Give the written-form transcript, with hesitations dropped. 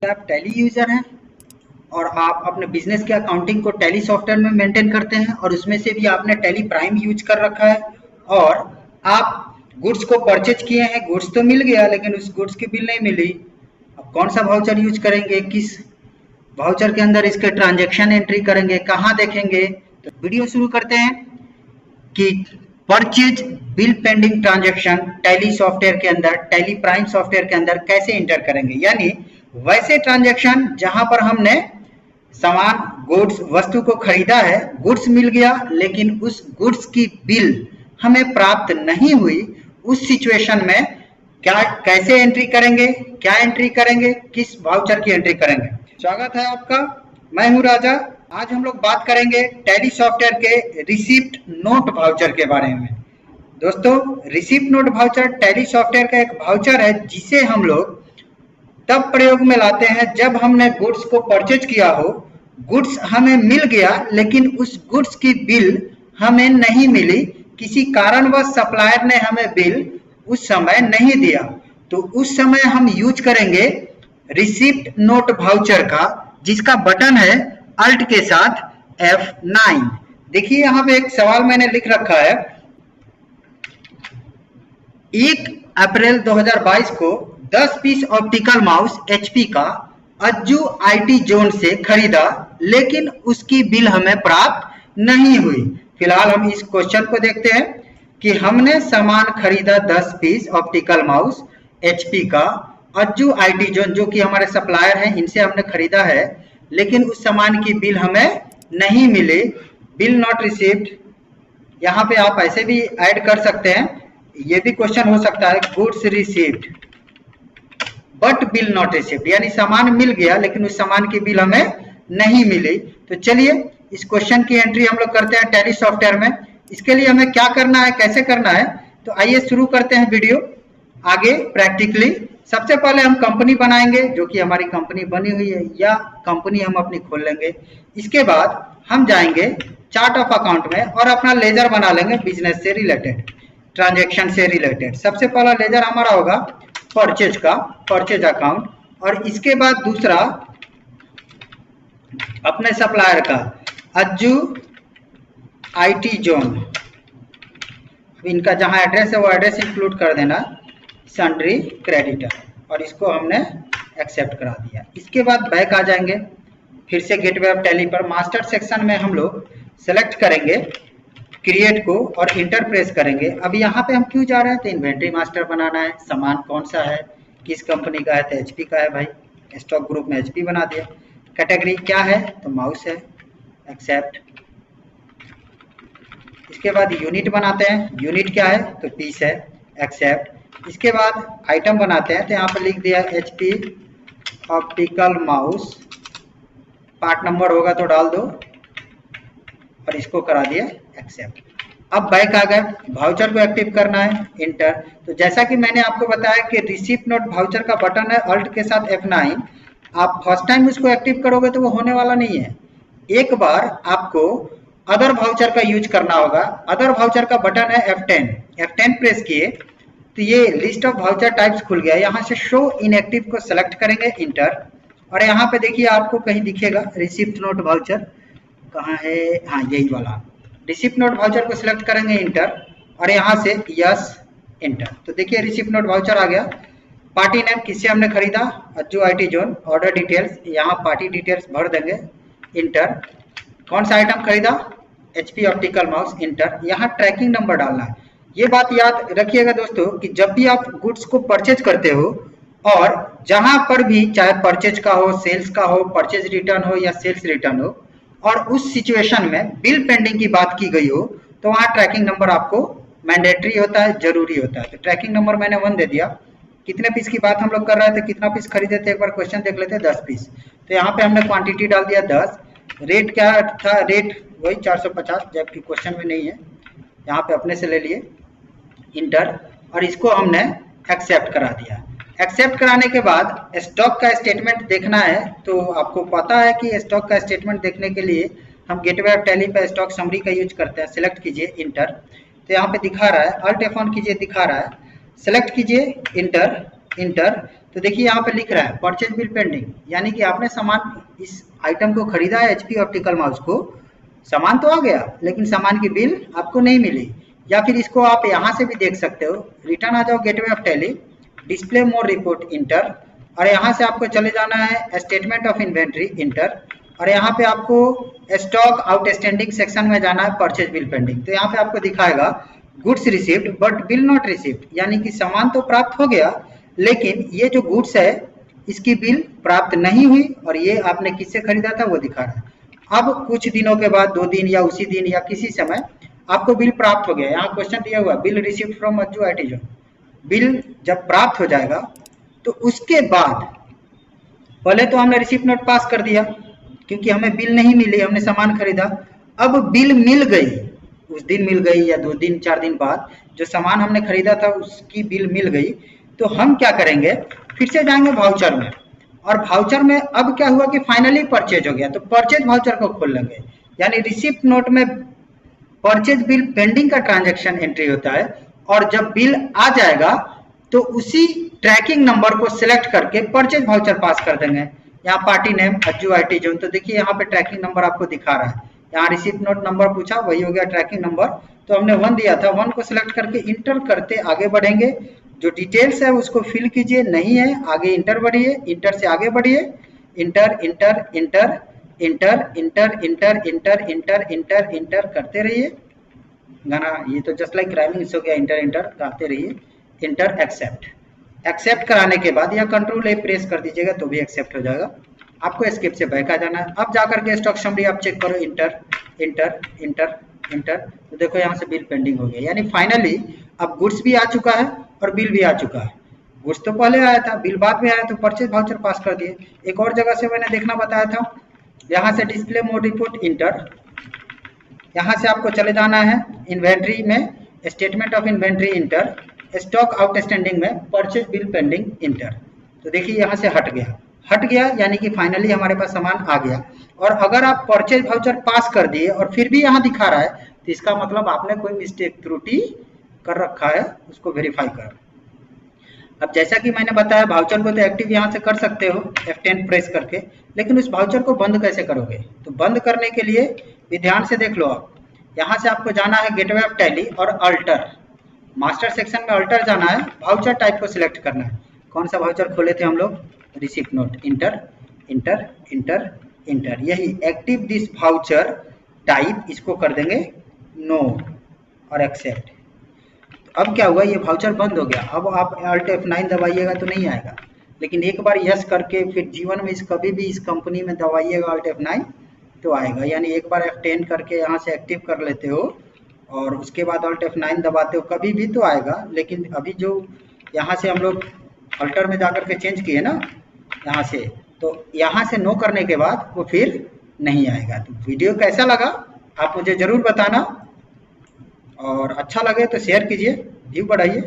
आप tally user हैं और आप अपने बिजनेस के अकाउंटिंग को टैली सॉफ्टवेयर में मेंटेन करते हैं और उसमें से भी आपने टैली प्राइम यूज कर रखा है और आप गुड्स को परचेज किए हैं, गुड्स तो मिल गया लेकिन उस गुड्स की बिल नहीं मिली। अब कौन सा वाउचर यूज करेंगे, किस वाउचर के अंदर इसके ट्रांजैक्शन एंट्री करेंगे, कहाँ देखेंगे? तो वीडियो शुरू करते हैं कि purchase bill pending transaction tally software के अंदर, टैली प्राइम सॉफ्टवेयर के अंदर कैसे इंटर करेंगे। यानी वैसे ट्रांजैक्शन जहां पर हमने सामान गुड्स वस्तु को खरीदा है, गुड्स मिल गया लेकिन उस गुड्स की बिल हमें प्राप्त नहीं हुई, उस सिचुएशन में क्या कैसे एंट्री करेंगे, क्या एंट्री करेंगे, किस वाउचर की एंट्री करेंगे। स्वागत है आपका, मैं हूं राजा। आज हम लोग बात करेंगे टैली सॉफ्टवेयर के रिसिप्ट नोट वाउचर के बारे में। दोस्तों, receipt note voucher tally software का एक वाउचर है जिसे हम लोग तब प्रयोग में लाते हैं जब हमने गुड्स को परचेज किया हो, गुड्स हमें मिल गया लेकिन उस गुड्स की बिल हमें नहीं मिली, किसी कारणवश सप्लायर ने हमें बिल उस समय नहीं दिया, तो उस समय हम यूज करेंगे रिसिप्ट नोट वाउचर का, जिसका बटन है अल्ट के साथ F9। देखिए यहाँ पे एक सवाल मैंने लिख रखा है, 1 अप्रैल 2022 को 10 पीस ऑप्टिकल माउस HP का अज्जू IT जोन से खरीदा लेकिन उसकी बिल हमें प्राप्त नहीं हुई। फिलहाल हम इस क्वेश्चन को देखते हैं कि हमने सामान खरीदा 10 पीस ऑप्टिकल माउस HP का अज्जू IT जोन, जो कि हमारे सप्लायर हैं, इनसे हमने खरीदा है लेकिन उस सामान की बिल हमें नहीं मिली, बिल नॉट रिसीव्ड। यहाँ पे आप ऐसे भी ऐड कर सकते हैं, ये भी क्वेश्चन हो सकता है, goods received but bill not received, यानी सामान मिल गया लेकिन उस सामान की बिल हमें नहीं मिली। तो चलिए इस क्वेश्चन की एंट्री हम लोग करते हैं टैली सॉफ्टवेयर में। इसके लिए हमें क्या करना है, कैसे करना है, तो आइए शुरू करते हैं वीडियो आगे प्रैक्टिकली। सबसे पहले हम कंपनी बनाएंगे, जो कि हमारी कंपनी बनी हुई है, या कंपनी हम अपनी खोल लेंगे। इसके बाद हम जाएंगे चार्ट ऑफ अकाउंट में और अपना लेजर बना लेंगे बिजनेस से रिलेटेड, ट्रांजैक्शन से रिलेटेड। सबसे पहला लेजर हमारा होगा परचेज का, परचेज अकाउंट, और इसके बाद दूसरा अपने सप्लायर का अज्जू IT जोन, इनका जहां एड्रेस है वो एड्रेस इंक्लूड कर देना, सन्ड्री क्रेडिटर, और इसको हमने एक्सेप्ट करा दिया। इसके बाद बैक आ जाएंगे, फिर से गेटवे ऑफ टैली पर मास्टर सेक्शन में हम लोग सेलेक्ट करेंगे क्रिएट को और इंटर प्रेस करेंगे। अब यहाँ पे हम क्यों जा रहे हैं, तो इन्वेंट्री मास्टर बनाना है, सामान कौन सा है, किस कंपनी का है, तो HP का है भाई, स्टॉक ग्रुप में HP बना दिया। कैटेगरी क्या है, तो माउस है, एक्सेप्ट। इसके बाद यूनिट बनाते हैं, यूनिट क्या है, तो पीस है, एक्सेप्ट। इसके बाद आइटम बनाते हैं, तो यहाँ पर लिख दिया HP optical mouse, part number होगा तो डाल दो और इसको करा दिया एक्सेप्ट। अब बैक आ गए, वाउचर को एक्टिव करना है, इंटर। तो जैसा कि मैंने आपको बताया कि रिसिप्ट नोट वाउचर का बटन है अल्ट के साथ F9। आप फर्स्ट टाइम उसको एक्टिव करोगे तो वो होने वाला नहीं है, एक बार आपको अदर वाउचर का यूज करना होगा। अदर वाउचर का बटन है F10, F10 प्रेस किए तो ये लिस्ट ऑफ वाउचर टाइप्स खुल गया। यहाँ से शो इनएक्टिव को सेलेक्ट करेंगे, इंटर, और यहाँ पे देखिए आपको कहीं दिखेगा रिसिप्ट नोट वाउचर, कहाँ है, हाँ यही वाला रिसिप्ट नोट वाउचर को सिलेक्ट करेंगे, इंटर, और यहाँ से यस, इंटर। तो देखिए रिसिप्ट नोट वाउचर आ गया। पार्टी नेम किससे हमने खरीदा, Ajju IT zone, order details, यहाँ पार्टी डिटेल्स भर देंगे, इंटर। कौन सा आइटम खरीदा, HP ऑप्टिकल माउस, इंटर। यहाँ ट्रैकिंग नंबर डालना है। ये बात याद रखिएगा दोस्तों कि जब भी आप गुड्स को परचेज करते हो और जहां पर भी, चाहे परचेज का हो, सेल्स का हो, परचेज रिटर्न हो या सेल्स रिटर्न हो, और उस सिचुएशन में बिल पेंडिंग की बात की गई हो, तो वहां ट्रैकिंग नंबर आपको मैंडेटरी होता है, जरूरी होता है। तो ट्रैकिंग नंबर मैंने 1 दे दिया। कितने पीस की बात हम लोग कर रहे थे, कितना पीस खरीदे थे, एक बार क्वेश्चन देख लेते हैं, 10 पीस। तो यहाँ पे हमने क्वांटिटी डाल दिया 10, रेट क्या था, रेट वही 450, जबकि क्वेश्चन में नहीं है, यहाँ पे अपने से ले लिए, इंटर, और इसको हमने एक्सेप्ट करा दिया। एक्सेप्ट कराने के बाद स्टॉक का स्टेटमेंट देखना है, तो आपको पता है कि स्टॉक का स्टेटमेंट देखने के लिए हम गेटवे ऑफ टैली पे स्टॉक समरी का यूज करते हैं। सिलेक्ट कीजिए, इंटर, तो यहाँ पे दिखा रहा है, अल्ट F1 कीजिए, दिखा रहा है, सेलेक्ट कीजिए, इंटर, इंटर। तो देखिए यहाँ पे लिख रहा है परचेज बिल पेंडिंग, यानी कि आपने सामान इस आइटम को खरीदा है HP ऑप्टिकल माउस को, सामान तो आ गया लेकिन सामान की बिल आपको नहीं मिली। या फिर इसको आप यहाँ से भी देख सकते हो, रिटर्न आ जाओ gateway of tally, display more report inter, और यहाँ से आपको चले जाना है स्टेटमेंट ऑफ इन्वेंट्री इंटर, और यहाँ पे आपको स्टॉक आउटस्टैंडिंग सेक्शन में जाना है परचेज बिल पेंडिंग। तो यहाँ पे आपको दिखाएगा goods received but bill not received, यानी कि सामान तो प्राप्त हो गया लेकिन ये जो गुड्स है इसकी बिल प्राप्त नहीं हुई, और ये आपने किससे खरीदा था वो दिखा रहा है। अब कुछ दिनों के बाद 2 दिन या उसी दिन या किसी समय आपको बिल प्राप्त हो गया। यहाँ क्वेश्चन दिया हुआ bill received from Ajju IT zone. Bill जब प्राप्त हो जाएगा तो उसके बाद पहले तो हमने रिसीप्ट नोट पास कर दिया क्योंकि हमें बिल नहीं मिली, हमने सामान खरीदा। अब बिल मिल गई, उस दिन मिल गई या 2 दिन 4 दिन बाद जो सामान हमने खरीदा था उसकी बिल मिल गई, तो हम क्या करेंगे, फिर से जाएंगे वाउचर में, और वाउचर में अब क्या हुआ कि फाइनली परचेज हो गया तो परचेज वाउचर को खोल लेंगे। यानी रिसिप्ट नोट में परचेज बिल पेंडिंग का ट्रांजैक्शन एंट्री होता है, और जब बिल आ जाएगा तो उसी ट्रैकिंग नंबर को सिलेक्ट करके परचेज वाउचर पास कर देंगे। यहाँ party name Ajju IT zone, तो देखिए यहाँ पे ट्रैकिंग नंबर आपको दिखा रहा है, यहाँ रिसिप्ट नोट नंबर पूछा, वही हो गया ट्रैकिंग नंबर, तो हमने 1 दिया था, 1 को सिलेक्ट करके इंटर करते आगे बढ़ेंगे। जो डिटेल्स है उसको फिल कीजिए, नहीं है आगे इंटर बढ़िए, इंटर से आगे बढ़िए, inter inter inter inter inter inter inter inter inter inter करते रहिए। गाना ये तो जस्ट लाइक राइमिंग हो गया, इंटर इंटर करते रहिए, इंटर एक्सेप्ट। एक्सेप्ट कराने के बाद या कंट्रोल A प्रेस कर दीजिएगा तो भी एक्सेप्ट हो जाएगा। आपको एस्केप से बैक आ जाना है। अब जाकर के स्टॉक समरी आप चेक करो, इंटर इंटर इंटर इंटर, तो देखो यहाँ से बिल पेंडिंग हो गया। यानी फाइनली अब गुड्स भी आ चुका है और बिल भी आ चुका है। गुड्स तो पहले आया था, बिल बाद में आया, तो परचेज वाउचर पास कर दिए। एक और जगह से मैंने देखना बताया था, यहाँ से डिस्प्ले मोड रिपोर्ट इंटर, यहाँ से आपको चले जाना है इन्वेंट्री में, statement of inventory inter, stock outstanding में परचेज बिल पेंडिंग इंटर। तो देखिए यहाँ से हट गया यानी कि फाइनली हमारे पास सामान आ गया। और अगर आप परचेज वाउचर पास कर दिए और फिर भी यहाँ दिखा रहा है तो इसका मतलब आपने कोई मिस्टेक त्रुटि कर रखा है, उसको वेरीफाई कर। अब जैसा कि मैंने बताया वाउचर को तो एक्टिव यहाँ से कर सकते हो F10 प्रेस करके, लेकिन उस वाउचर को बंद कैसे करोगे? तो बंद करने के लिए भी ध्यान से देख लो, आप यहाँ से आपको जाना है गेटवे ऑफ टैली और अल्टर, मास्टर सेक्शन में अल्टर जाना है, वाउचर टाइप को सिलेक्ट करना है। कौन सा वाउचर खोले थे हम लोग? Receipt note, inter inter inter inter, यही एक्टिव दिस वाउचर टाइप, इसको कर देंगे नो और एक्सेप्ट। अब क्या हुआ, ये वाउचर बंद हो गया। अब आप Alt F9 दबाइएगा तो नहीं आएगा, लेकिन एक बार यस करके फिर जीवन में कभी भी इस कंपनी में दबाइएगा Alt F9 तो आएगा। यानी एक बार F10 करके यहाँ से एक्टिव कर लेते हो और उसके बाद Alt F9 दबाते हो कभी भी तो आएगा। लेकिन अभी जो यहाँ से हम लोग अल्टर में जाकर के चेंज किए ना यहाँ से, तो यहाँ से नो करने के बाद वो फिर नहीं आएगा। तो वीडियो कैसा लगा आप मुझे ज़रूर बताना, और अच्छा लगे तो शेयर कीजिए, व्यू बढ़ाइए।